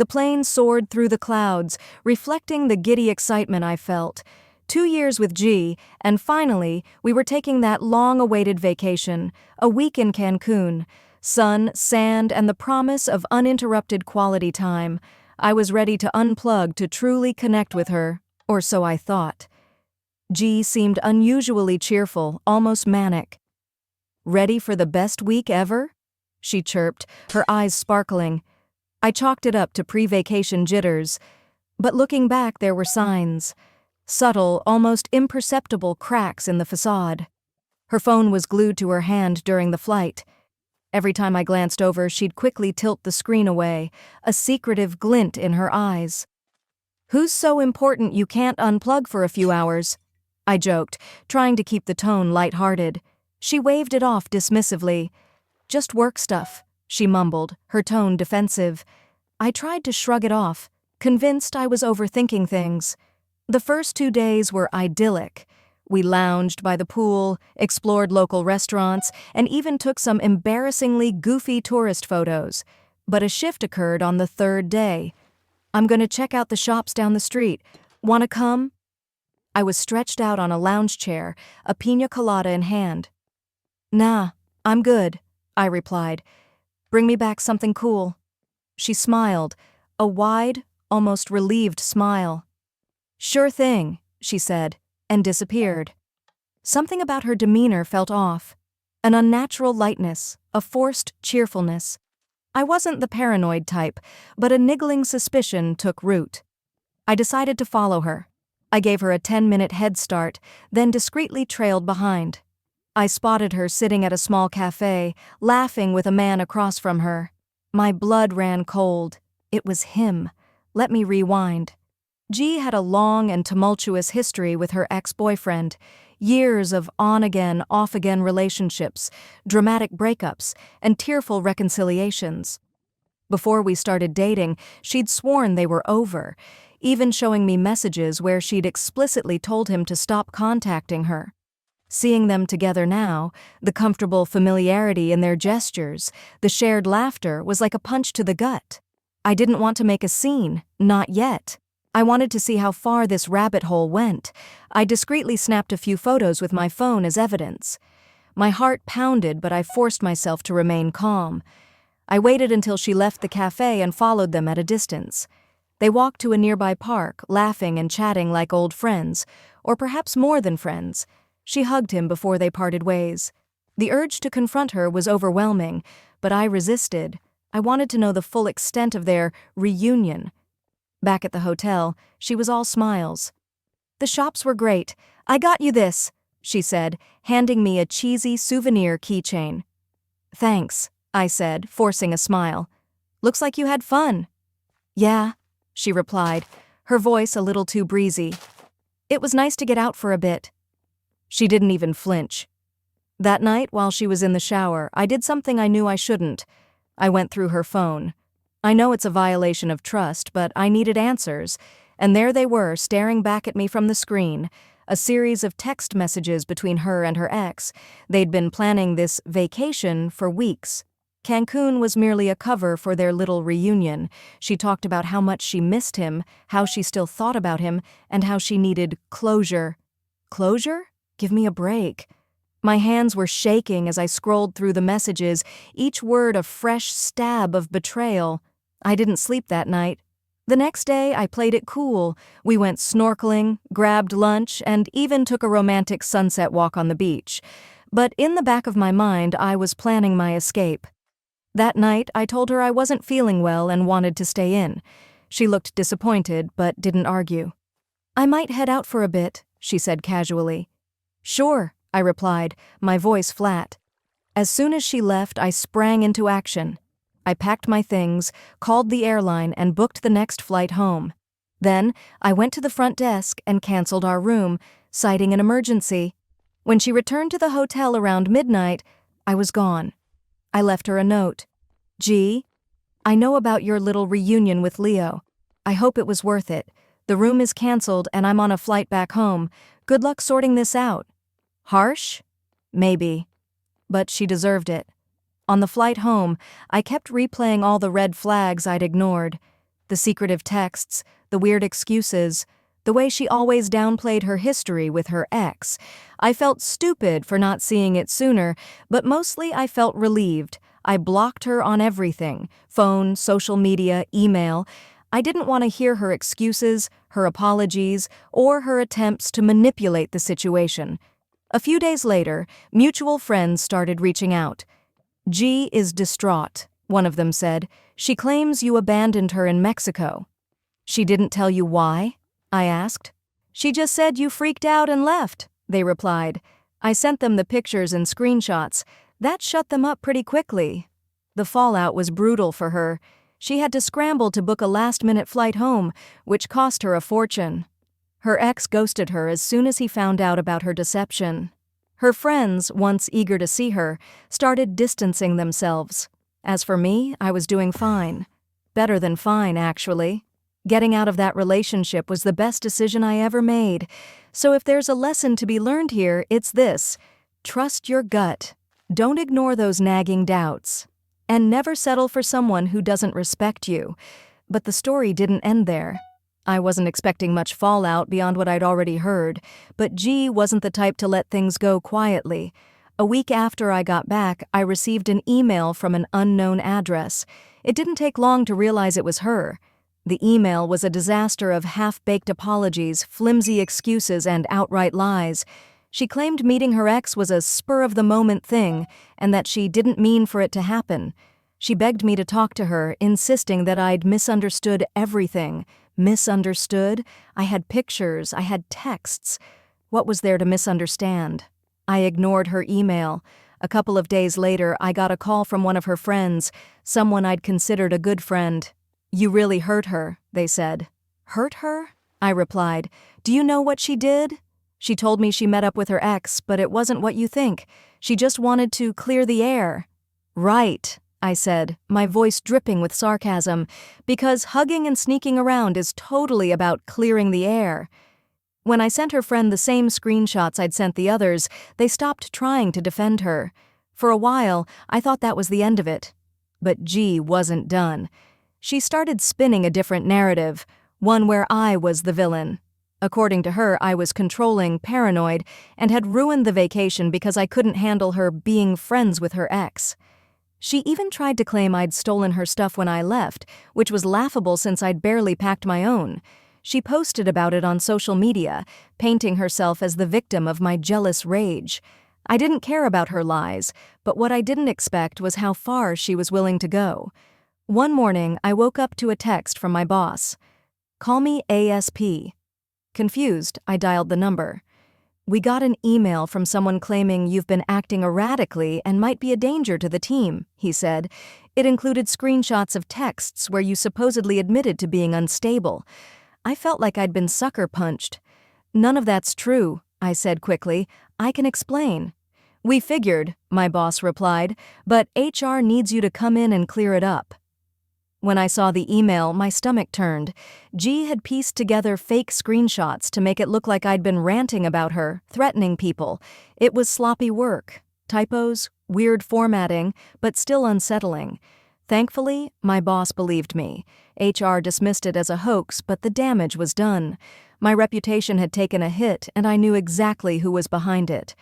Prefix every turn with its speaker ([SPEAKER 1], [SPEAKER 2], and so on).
[SPEAKER 1] The plane soared through the clouds, reflecting the giddy excitement I felt. 2 years with G, and finally, we were taking that long-awaited vacation, a week in Cancun. Sun, sand, and the promise of uninterrupted quality time. I was ready to unplug to truly connect with her, or so I thought. G seemed unusually cheerful, almost manic. "Ready for the best week ever?" she chirped, her eyes sparkling. I chalked it up to pre-vacation jitters, but looking back there were signs. Subtle, almost imperceptible cracks in the facade. Her phone was glued to her hand during the flight. Every time I glanced over, she'd quickly tilt the screen away, a secretive glint in her eyes. "Who's so important you can't unplug for a few hours?" I joked, trying to keep the tone light-hearted. She waved it off dismissively. "Just work stuff," she mumbled, her tone defensive. I tried to shrug it off, convinced I was overthinking things. The first 2 days were idyllic. We lounged by the pool, explored local restaurants, and even took some embarrassingly goofy tourist photos. But a shift occurred on the 3rd day. "I'm gonna check out the shops down the street. Wanna come?" I was stretched out on a lounge chair, a piña colada in hand. "Nah, I'm good," I replied. "Bring me back something cool." She smiled, a wide, almost relieved smile. "Sure thing," she said, and disappeared. Something about her demeanor felt off. An unnatural lightness, a forced cheerfulness. I wasn't the paranoid type, but a niggling suspicion took root. I decided to follow her. I gave her a 10-minute head start, then discreetly trailed behind. I spotted her sitting at a small cafe, laughing with a man across from her. My blood ran cold. It was him. Let me rewind. G had a long and tumultuous history with her ex-boyfriend. Years of on-again, off-again relationships, dramatic breakups, and tearful reconciliations. Before we started dating, she'd sworn they were over, even showing me messages where she'd explicitly told him to stop contacting her. Seeing them together now, the comfortable familiarity in their gestures, the shared laughter was like a punch to the gut. I didn't want to make a scene, not yet. I wanted to see how far this rabbit hole went. I discreetly snapped a few photos with my phone as evidence. My heart pounded, but I forced myself to remain calm. I waited until she left the cafe and followed them at a distance. They walked to a nearby park, laughing and chatting like old friends, or perhaps more than friends. She hugged him before they parted ways. The urge to confront her was overwhelming, but I resisted. I wanted to know the full extent of their reunion. Back at the hotel, she was all smiles. "The shops were great. I got you this," she said, handing me a cheesy souvenir keychain. "Thanks," I said, forcing a smile. "Looks like you had fun." "Yeah," she replied, her voice a little too breezy. "It was nice to get out for a bit." She didn't even flinch. That night, while she was in the shower, I did something I knew I shouldn't. I went through her phone. I know it's a violation of trust, but I needed answers, and there they were, staring back at me from the screen, a series of text messages between her and her ex. They'd been planning this vacation for weeks. Cancun was merely a cover for their little reunion. She talked about how much she missed him, how she still thought about him, and how she needed closure. Closure? Give me a break. My hands were shaking as I scrolled through the messages, each word a fresh stab of betrayal. I didn't sleep that night. The next day, I played it cool. We went snorkeling, grabbed lunch, and even took a romantic sunset walk on the beach. But in the back of my mind, I was planning my escape. That night, I told her I wasn't feeling well and wanted to stay in. She looked disappointed, but didn't argue. "I might head out for a bit," she said casually. "Sure," I replied, my voice flat. As soon as she left, I sprang into action. I packed my things, called the airline, and booked the next flight home. Then, I went to the front desk and canceled our room, citing an emergency. When she returned to the hotel around midnight, I was gone. I left her a note. "G, I know about your little reunion with Leo. I hope it was worth it. The room is canceled and I'm on a flight back home. Good luck sorting this out." Harsh? Maybe. But she deserved it. On the flight home, I kept replaying all the red flags I'd ignored. The secretive texts, the weird excuses, the way she always downplayed her history with her ex. I felt stupid for not seeing it sooner, but mostly I felt relieved. I blocked her on everything: phone, social media, email. I didn't want to hear her excuses, her apologies, or her attempts to manipulate the situation. A few days later, mutual friends started reaching out. "G is distraught," one of them said. "She claims you abandoned her in Mexico." "She didn't tell you why?" I asked. "She just said you freaked out and left," they replied. I sent them the pictures and screenshots. That shut them up pretty quickly. The fallout was brutal for her. She had to scramble to book a last-minute flight home, which cost her a fortune. Her ex ghosted her as soon as he found out about her deception. Her friends, once eager to see her, started distancing themselves. As for me, I was doing fine. Better than fine, actually. Getting out of that relationship was the best decision I ever made. So if there's a lesson to be learned here, it's this: trust your gut. Don't ignore those nagging doubts. And never settle for someone who doesn't respect you. But the story didn't end there. I wasn't expecting much fallout beyond what I'd already heard, but G wasn't the type to let things go quietly. A week after I got back, I received an email from an unknown address. It didn't take long to realize it was her. The email was a disaster of half-baked apologies, flimsy excuses, and outright lies. She claimed meeting her ex was a spur-of-the-moment thing, and that she didn't mean for it to happen. She begged me to talk to her, insisting that I'd misunderstood everything. Misunderstood? I had pictures, I had texts. What was there to misunderstand? I ignored her email. A couple of days later, I got a call from one of her friends, someone I'd considered a good friend. "You really hurt her," they said. "Hurt her?" I replied. "Do you know what she did?" "She told me she met up with her ex, but it wasn't what you think. She just wanted to clear the air." "Right," I said, my voice dripping with sarcasm, "because hugging and sneaking around is totally about clearing the air." When I sent her friend the same screenshots I'd sent the others, they stopped trying to defend her. For a while, I thought that was the end of it. But G wasn't done. She started spinning a different narrative, one where I was the villain. According to her, I was controlling, paranoid, and had ruined the vacation because I couldn't handle her being friends with her ex. She even tried to claim I'd stolen her stuff when I left, which was laughable since I'd barely packed my own. She posted about it on social media, painting herself as the victim of my jealous rage. I didn't care about her lies, but what I didn't expect was how far she was willing to go. One morning, I woke up to a text from my boss. "Call me ASP." Confused, I dialed the number. "We got an email from someone claiming you've been acting erratically and might be a danger to the team," he said. "It included screenshots of texts where you supposedly admitted to being unstable." I felt like I'd been sucker punched. "None of that's true," I said quickly. "I can explain." "We figured," my boss replied, "but HR needs you to come in and clear it up." When I saw the email, my stomach turned. G had pieced together fake screenshots to make it look like I'd been ranting about her, threatening people. It was sloppy work. Typos, weird formatting, but still unsettling. Thankfully, my boss believed me. HR dismissed it as a hoax, but the damage was done. My reputation had taken a hit, and I knew exactly who was behind it.